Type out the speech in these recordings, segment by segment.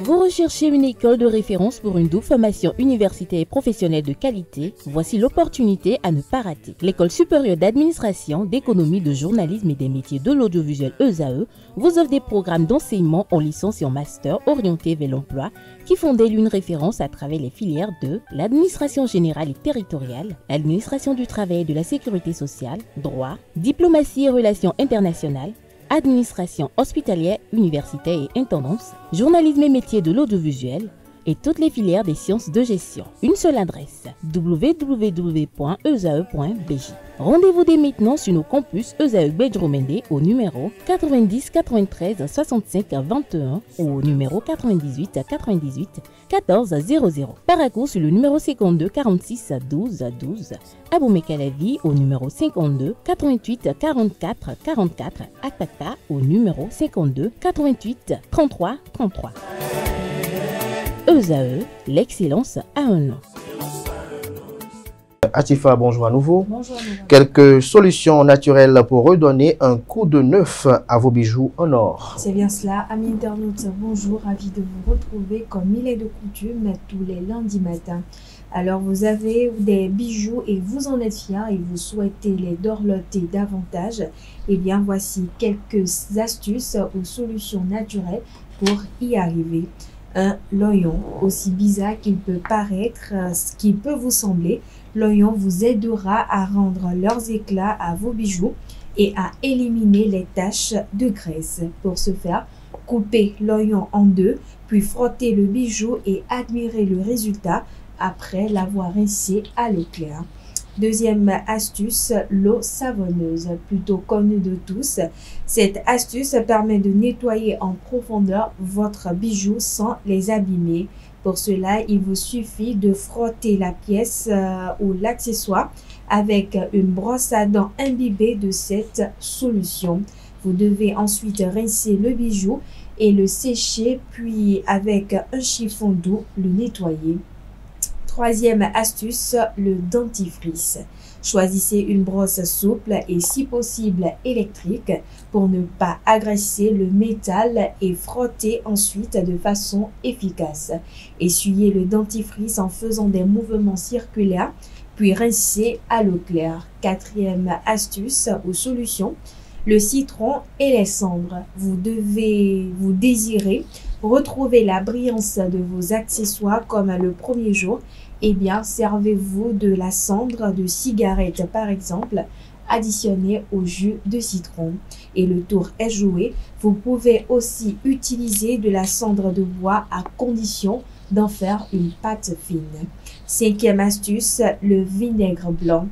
Vous recherchez une école de référence pour une double formation universitaire et professionnelle de qualité? Voici l'opportunité à ne pas rater. L'École supérieure d'administration, d'économie, de journalisme et des métiers de l'audiovisuel ESAE vous offre des programmes d'enseignement en licence et en master orientés vers l'emploi qui font d'elle une référence à travers les filières de l'administration générale et territoriale, l'administration du travail et de la sécurité sociale, droit, diplomatie et relations internationales, administration hospitalière, universitaire et intendance, journalisme et métiers de l'audiovisuel et toutes les filières des sciences de gestion. Une seule adresse, www.esae.bj. Rendez-vous dès maintenant sur nos campus ESAE Bedjromende au numéro 90 93 65 21 ou au numéro 98 98 14 00. Paracourt sur le numéro 52 46 12 12. Aboumé-Calavi au numéro 52 88 44 44. Akpakpa au numéro 52 88 33 33. ESAE, l'excellence a un nom. Atifa, bonjour à nouveau. Bonjour à nouveau. Quelques solutions naturelles pour redonner un coup de neuf à vos bijoux en or. C'est bien cela. Amis internautes, bonjour. Ravi de vous retrouver comme il est de coutume tous les lundis matins. Alors, vous avez des bijoux et vous en êtes fiers et vous souhaitez les dorloter davantage. Eh bien, voici quelques astuces ou solutions naturelles pour y arriver. L'oignon, aussi bizarre qu'il peut paraître, ce qui peut vous sembler, l'oignon vous aidera à rendre leurs éclats à vos bijoux et à éliminer les taches de graisse. Pour ce faire, coupez l'oignon en deux, puis frottez le bijou et admirez le résultat après l'avoir rincé à l'eau claire. Deuxième astuce, l'eau savonneuse, plutôt connue de tous. Cette astuce permet de nettoyer en profondeur votre bijou sans les abîmer. Pour cela, il vous suffit de frotter la pièce ou l'accessoire avec une brosse à dents imbibée de cette solution. Vous devez ensuite rincer le bijou et le sécher, puis avec un chiffon doux, le nettoyer. Troisième astuce, le dentifrice. Choisissez une brosse souple et si possible électrique pour ne pas agresser le métal et frotter ensuite de façon efficace. Essuyez le dentifrice en faisant des mouvements circulaires puis rincez à l'eau claire. Quatrième astuce ou solution, le citron et les cendres. Vous désirez retrouver la brillance de vos accessoires comme le premier jour. Eh bien, servez-vous de la cendre de cigarette par exemple, additionnée au jus de citron. Et le tour est joué. Vous pouvez aussi utiliser de la cendre de bois à condition d'en faire une pâte fine. Cinquième astuce, le vinaigre blanc.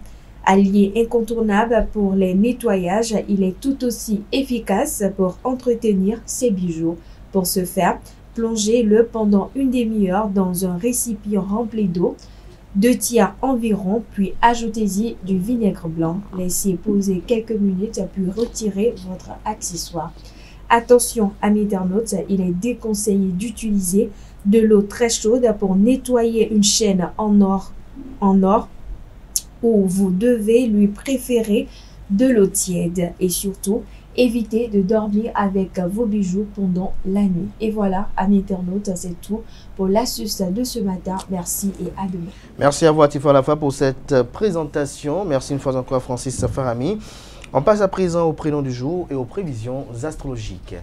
Allié incontournable pour les nettoyages, il est tout aussi efficace pour entretenir ses bijoux. Pour ce faire, plongez-le pendant une demi-heure dans un récipient rempli d'eau, 2 tiers environ, puis ajoutez-y du vinaigre blanc. Laissez poser quelques minutes, puis retirez votre accessoire. Attention, amis internautes, il est déconseillé d'utiliser de l'eau très chaude pour nettoyer une chaîne en or où vous devez lui préférer de l'eau tiède et surtout évitez de dormir avec vos bijoux pendant la nuit. Et voilà, amis internautes, c'est tout pour l'astuce de ce matin. Merci et à demain. Merci à vous, Atifa Lafa, pour cette présentation. Merci une fois encore, Francis Farami. On passe à présent au prénom du jour et aux prévisions astrologiques.